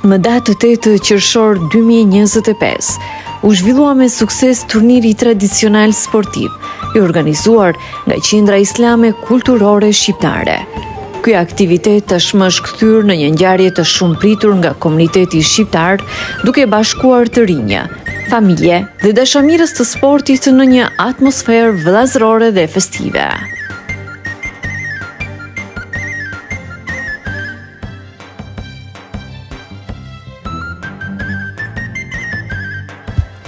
Më datë 8 qershor 2025, u zhvillua me sukses turniri tradicional sportiv, i organizuar nga Qendra Islame Kulturore Shqiptare. Ky aktivitet tashmë është kthyer në një ngjarje të shumëpritur nga komuniteti shqiptar, duke bashkuar të rinj, familje dhe dashamirës të sportit në një atmosferë vëllazërore dhe festive.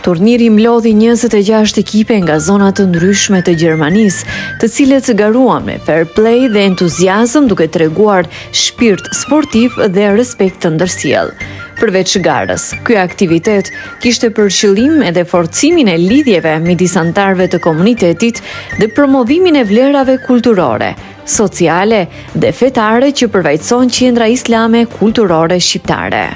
Turniri mlodhi 26 ekipe nga zona të ndryshme të Gjermanisë, të cilët garuan me fair play dhe entuziazëm duke treguar shpirt sportiv dhe respekt të ndërsjellë. Përveç garës, ky aktivitet kishte për qëllim edhe forcimin e lidhjeve midis anëtarëve të komunitetit dhe promovimin e vlerave kulturore, sociale dhe fetare që përfaqëson Qendra Islame Kulturore Shqiptare.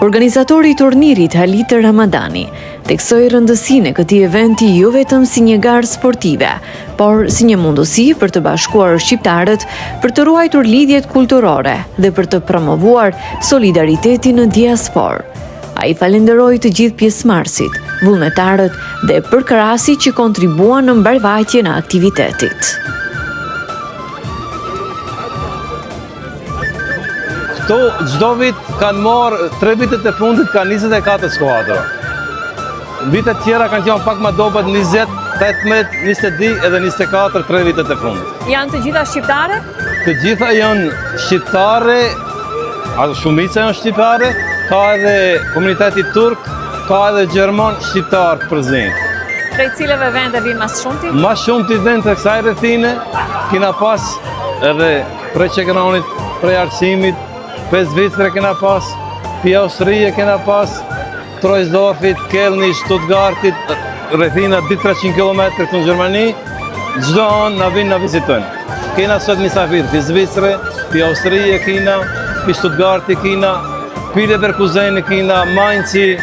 Organizatori i turnirit Halit Ramadani theksoi rëndësinë e këtij eventi jo vetëm si një garë sportive, por si një mundësi për të bashkuar shqiptarët, për të ruajtur lidhjet kulturore dhe për të promovuar solidaritetin në diasporë. Ai falenderoi të gjithë pjesëmarrësit, vullnetarët dhe përkrasit që kontribuan në mbarvajtjen e aktivitetit. Këto çdo vit kanë marrë 3 vitet e fundit kanë 24 skuadra. Vitet tjera kanë qenë pak më dobët 20, 18, 22 edhe 24 3 vitet e fundit. Janë të gjitha shqiptare? Të gjitha janë shqiptare, shumica janë shqiptare, ka edhe komuniteti turk, ka edhe gjerman shqiptar prezent. Prej cilëve vende vijnë mas shumti? Mas shumti vend të kësaj rrethine, kena pas edhe prej Çekranit, prej Arsimit, pe Zvicre kena pas, pi Austrije kena pas, Troisdorfit, Kelni, Stuttgartit, rrethina 200-300 km në Gjermani, çdo anë na vinë na vizitojnë. Kena sot misafir pi Zvicre, pi Austrije kena, pi Stuttgarti kena, pi Leverkusen kena, Mainzi,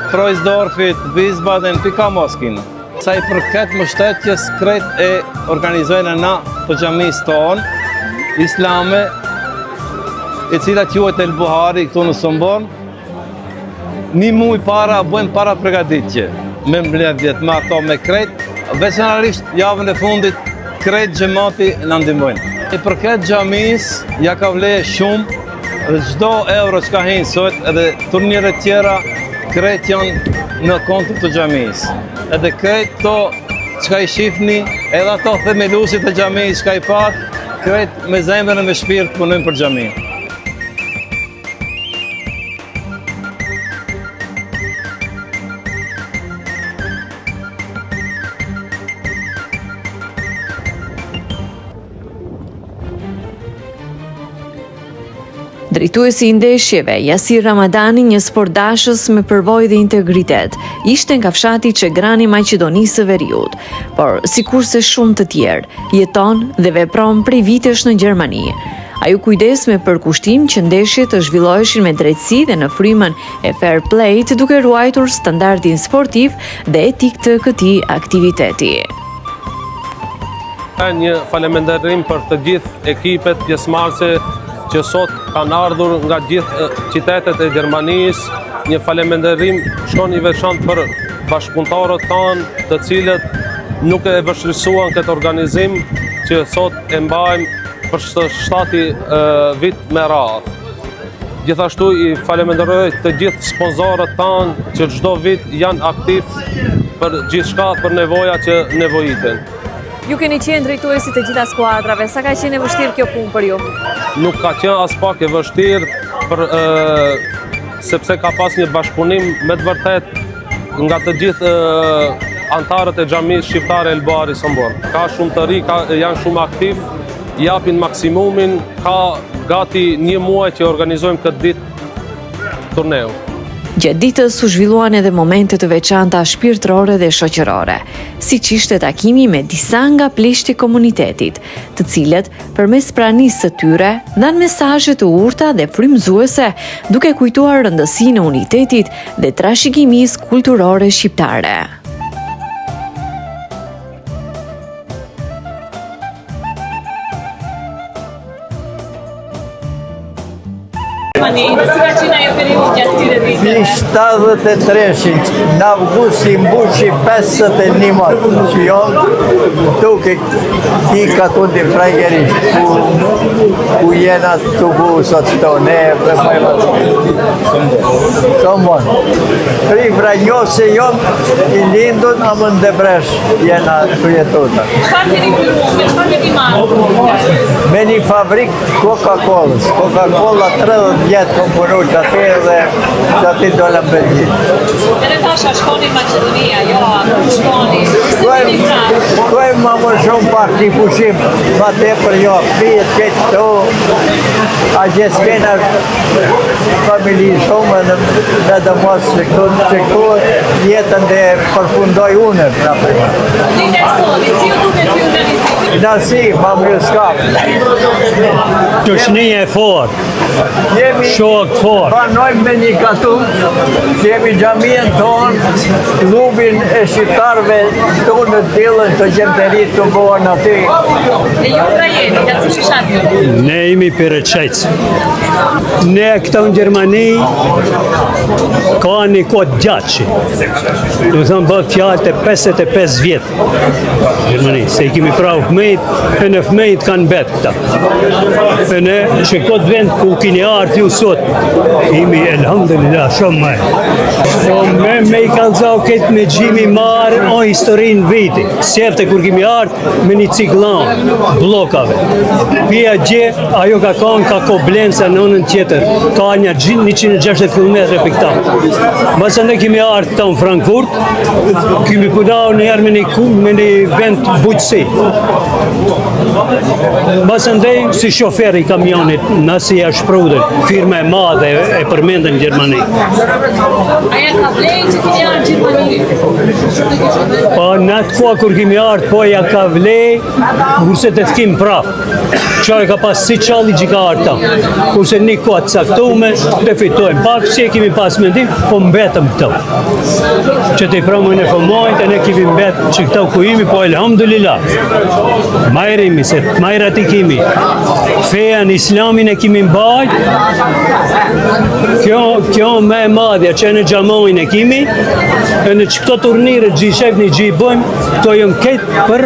Troisdorfit, Wiesbaden, pi Kamos kena. Sa i përket mbështetjes krejt e organizojnë na të xhamisë tonë islame, e cila quhet El Buhari këtu në Sombon. Një muj para bëjmë para përgatitje, me mbledhjet me ato me krejt, veçanërisht javën e fundit krejt xhamati na ndihmojnë. E përket xhamisë, ja ka vlerë shumë dhe çdo euro që ka hyrë sot edhe turniret tjera krejt janë në konto të xhamisë. Edhe krejt to çka i shihni, edhe ato themeluesit e xhamisë çka i pat, krejt me zemrën e me shpirt punojnë për xhaminë. Drejtuesi i ndeshjeve, Yasir Ramadani, një sportdashës me përvojë dhe integritet, ishte nga fshati Çegrani Maqedonisë së Veriut, por sikurse shumë të tjerë, jeton dhe vepron prej vitesh në Gjermani. Ai u kujdes me përkushtim që ndeshjet të zhvilloheshin me drejtësi dhe në frymën e fair play, duke ruajtur standardin sportiv dhe etik të këtij aktiviteti. Një faleminderim për të gjithë ekipet pjesëmarrëse që sot kanë ardhur nga gjithë qytetet e Gjermanisë. Një faleminderim shkon i veçantë për bashkëpunëtorët tanë, të cilët nuk e vështirësuan këtë organizim që sot e mbajmë për 7 vit me radhë. Gjithashtu i falenderoj të gjithë sponsorët tanë që çdo vit janë aktiv për gjithçka për nevoja që nevojiten. Ju keni qenë drejtuesi të gjitha skuadrave, sa ka qenë e vështirë kjo punë për ju? Nuk ka qenë as pak e vështirë, sepse ka pas një bashkëpunim me të vërtet nga të gjithë antarët e xhamisë shqiptare El Buhari Sombor. Ka shumë të ri, janë shumë aktiv, japin maksimumin, ka gati 1 muaj që organizojmë këtë ditë turneu. Gjatë ditës u zhvilluan edhe momente të veçanta shpirtërore dhe shoqërore, siç ishte takimi me disa nga pleqtë e komunitetit, të cilët përmes pranisë së tyre dhanë mesazhe të urta dhe frymëzuese, duke kujtuar rëndësinë e unitetit dhe trashëgimisë kulturore shqiptare. Si 73-shin, në avgust i mbushi 51 që jonë duke kika të ndi frajgerisht, ku jena të busat të ne, Sombon. Tri frajnjose jonë i lindun, a më ndebresh jena të jetuta. Me një fabrik Coca-Cola. Coca-Cola 30 vjetë kom punu që atyre dhe që aty dole në Belgjit. Edhe tasha shkoni Macedonia, jo, shkoni, Kuaj ma më shumë pak një pushim, ma tepër jo, pijet këtë to, a gjesë kena familji shumë dhe dhe mos që këtu jetën dhe përfundoj unër. Linde soli, si ju duke t'ju organizit? Nasi, ma më ju skap. Qëshnia e fort, shok fort. Banojmë me një katum, kemi gjamien tonë, klubin e shqiptarve tonë në tillën të gjemterit të bohën aty. Dhe ju pra jeni, nga cili shatë? Ne jemi për Qec. Ne këta në Gjermani ka një kod gjatë. Do thëmë bëtë fjallë të 55 vjetë. Gjermani, se i kemi prahë fëmejt, e në fëmejt kanë betë këta. E ne që këtë vend ku kini artë ju sot, imi elhamdulillah shumë me. Po me i kalzau këtë me gjimi marë o historinë viti. Sefte kur kemi artë me një ciklan, blokave. Pia gje, ajo ka kanë ka Koblenca në nënën tjetër. Ka një 160 km për këta. Masa ne kemi artë këta në Frankfurt, kemi punau njerë me një vend bujqësi. Masa ndej si shoferi i kamionit, nësi ja shprudën, firma e madhe e përmendën në Gjermani. Aja ka vlejnë që kini janë Gjermani? Po në atë koha kur kemi artë, po ja ka vlej, kurse të t'kim prapë. Qare ka pas si qalli që ka artë ta. Kurse një koha të caktume, të fitojmë. Pak që kemi pas mendim, po mbetëm këto. Që të i pramojnë e fëmojnë, e ne kemi mbetë që këto ku imi, po elhamdulillah. Majrimi, se majrat i kemi. Fejan, islamin e kemi mbajt. Kjo me madhja që në gjamojnë e kemi, e në që këto turnire gjishef një gjih bëjmë, këto jënë ketë për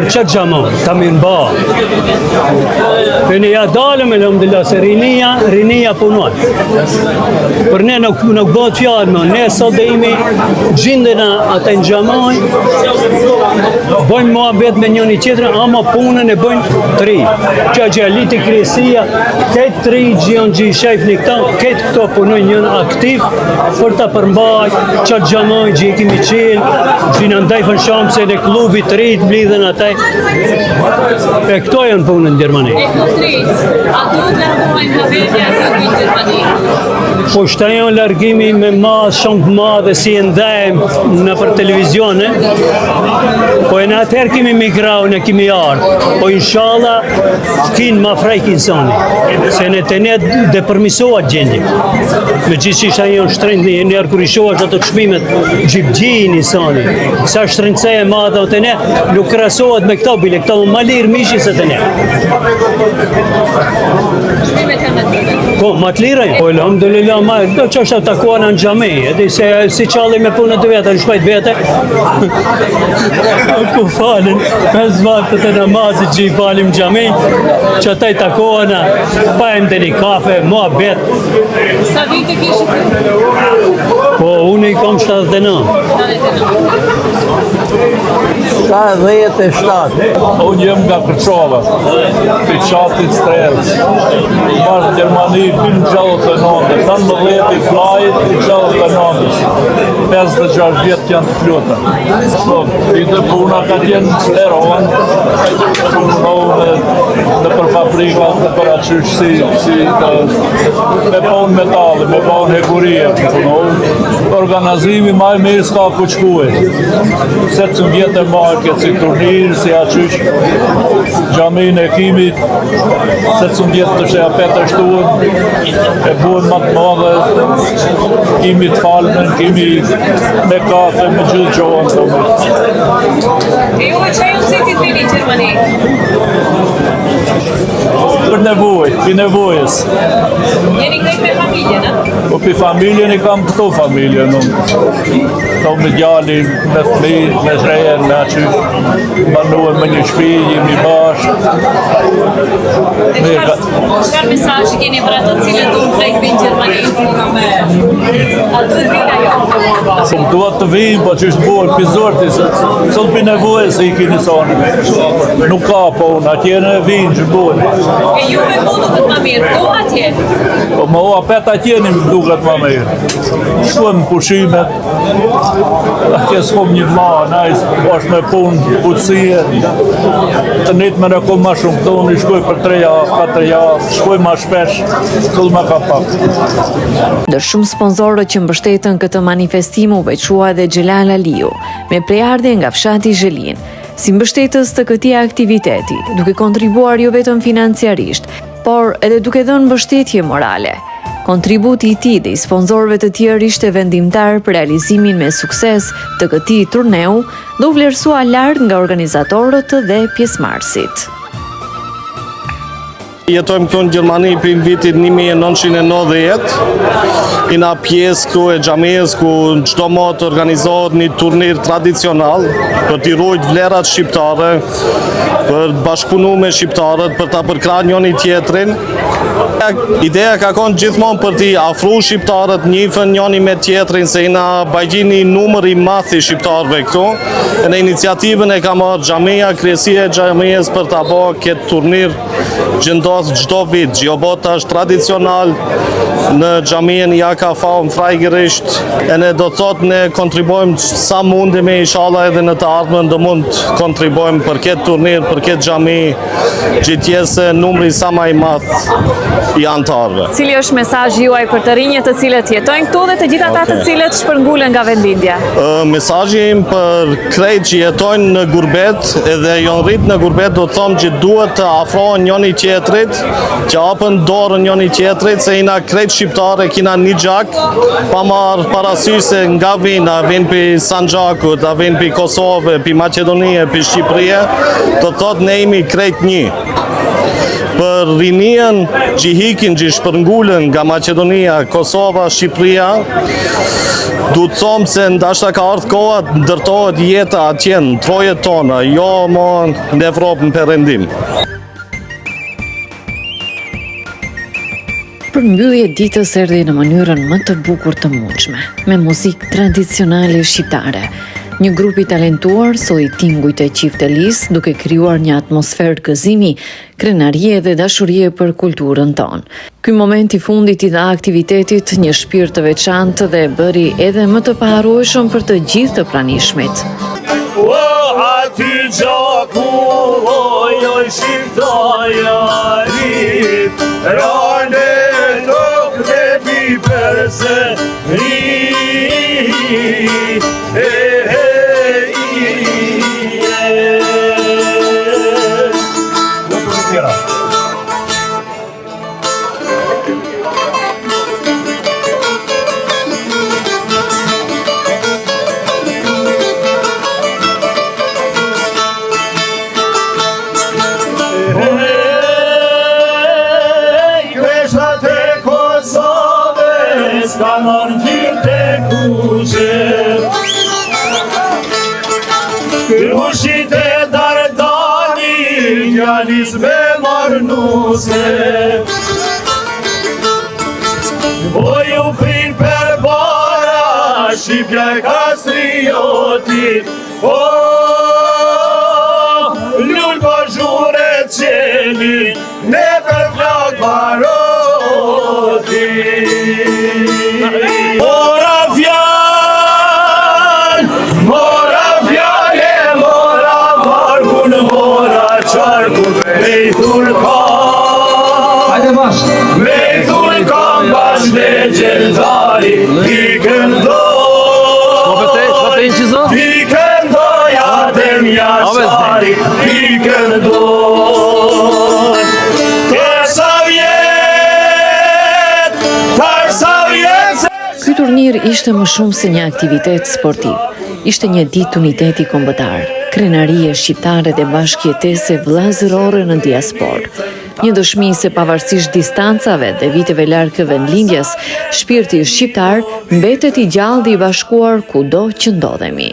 qëtë gjamojnë, ta mirë mba. E në ja dalëm, elhamdulillah, se rinia punuan. Për ne nuk bëhet fjallë më, ne sot dhe imi gjindena ata në gjamojnë, bëjmë muhabet me njëni qetërën, ama punën e bëjmë tri. Që gjaliti kresia, këtë tri gjion gjishef një këta, këtë këto punojnë njën aktiv për ta përmbaj, që gjamoj, gjë kemi qenë, gjina ndajfën shamse dhe klubi të rritë, mlidhen ataj. E këto janë punë në Gjermani. E këto tri, a duhet largohojnë nga vetja të në Gjermani? Po shta janë largimi me madhë, shumë të madhë, si e ndajmë në për televizione, po e në atëherë kemi migrau, në kemi ardhë, po inshallah kinë ma frajk insani, se në të ne dhe përmisohat gjendje. Me gjithë që ishta janë shtrejnë, njerë kër i shohash ato të shmimet, gjipgjin insani, sa shtrejnëse e madhë, të ne nuk krasohat me këto bile, këto më lirë mishi se të ne. Shmimet janë të të Po, ma të lirë, po elhamdulillah, do që është takuana në gjami, edhe se si qalli me punët të vete, në shpajt vete, ku falin, 5 vaktët e namazit që i falim gjami, që ata i takuana, pajem të një kafe, mua bet. Sa vite kishit? Po, unë i kom 79. 77. Unë jem nga Kërçova, për qatit Strelës. Marë Gjermani, 59, 18 i flajit, 69. 56 vjetë janë të flota. I të puna ka tjenë erohen, në për Afrika për atë si me pon metale, me pon hegurie, organizimi ma i mirë s'ka ku qkue. Se të vjetë e market, si turnirë, si aqysh, gjamin e kimit, se të vjetë të shëja petë shtuën, e buën më të madhe, kimi të falmen, kimi me kafe, me gjithë qohën. E juve që ju nëziti të vini Gjermani? Për nevoj, për nevojës. Jeni krejt me familjen, a? Po për familjen i kam këto familje, këto me gjallin, me fëmijë, me shrejen, me aqysh, banuem me një shpi, jemi bashkë. Çfarë mesazhi keni për ato të cilët do të vinë në Gjermani? A duhet vinë ajo? Se duhet të vinë, po që është buër për zorti, sot për nevojë se i kini sonë. Nuk ka, po unë atjene vinë që buër. E juve po duket më mirë, do atje? Po më apet atjene më duket më mirë. Shkuem pushimet, atje s'kom një vla, najs, është me punë, putësie, të njët me rekom ma shumë këto, unë i shkuj për 3 javë, 4 javë, shkuj ma shpesh, këllë me ka pak. Ndër shumë sponsorët që mbështetën këtë manifestim u veçua edhe Xhelal Aliu, me prejardhje nga fshati Zhelin, si mbështetës të këtij aktiviteti, duke kontribuar jo vetëm financiarisht, por edhe duke dhënë mbështetje morale. Kontributi i tij dhe i sponsorëve të tjerë ishte vendimtar për realizimin me sukses të këtij turneu, dhe u vlerësua lart nga organizatorët dhe pjesëmarrësit. Jetojmë këtu në Gjermani për vitit 1990, ina pjesë këtu e xhamisë ku çdo muaj organizohet një turnir tradicional për t'i ruajtur vlerat shqiptare, për të bashkëpunuar me shqiptarët, për ta përkrahur njëri tjetrin. Ideja ka qenë gjithmonë për t'i afruar shqiptarët njëfën njëri me tjetrin, se ina bajgjini numër i madh i shqiptarëve këtu. Në iniciativën e ka marrë xhamia, kryesia e xhamisë për ta bërë këtë turnir që ndodh çdo vit. Gjobota është tradicional në xhamien JKV në Frajgërisht. E ne do të thotë ne kontribuojmë sa mundemi, inshallah edhe në të ardhmen do mund të kontribuojmë për këtë turnir, për këtë xhami, gjithjesë numri sa më i madh i anëtarëve. Cili është mesazhi juaj për të rinjët të cilët jetojnë këtu dhe të gjithë ata të cilët shpërngulen nga vendindja? Mesazhi im për krejt që jetojnë në gurbet edhe janë rrit në gurbet, do të them që duhet të afrohen njëri tjetrit, që hapën dorën njëri tjetrit, se ina krejt shqiptare kina një gjak, pa marrë parasysh se nga vinë për Sanxhakut, a vinë për Kosovë, për Maqedonie, për Shqipëria, do të thotë ne jemi krejt një. Për rinien që hikin, që shpërngulen nga Maqedonia, Kosova, Shqipëria, du të thomë se ndashta ka ardhur koha të ndërtohet jeta atje në trojet tona, jo më në Evropë në perëndim. Përmbyllje ditës erdhi në mënyrën më të bukur të mundshme, me muzikë tradicionale shqiptare. Një grup i talentuar solli tingujt e qiftelisë, duke krijuar një atmosferë gëzimi, krenarie dhe dashurie për kulturën tonë. Ky moment i fundit i dha aktivitetit një shpirt të veçantë dhe e bëri edhe më të paharrueshëm për të gjithë të pranishmit. Krushit e Dardani, Janis me marnuse. O ju prin për para, Shqipja e kastriotit. O, lull për zhure qeli, ne për flak baroti. Mora vargun, mora qarkun, bejtur ka. ti këndoj. Shpatej që zot? Ti këndoj Adem Jashari, ti këndoj. Tërsa vjet. Ky turnir ishte më shumë se një aktivitet sportiv. Ishte një ditë uniteti kombëtar, krenarie shqiptare dhe bashkëjetese vllazërore në diasporë. Një dëshmi se pavarësisht distancave dhe viteve larg vendlindjes, shpirti shqiptar mbetet i gjallë dhe i bashkuar kudo që ndodhemi.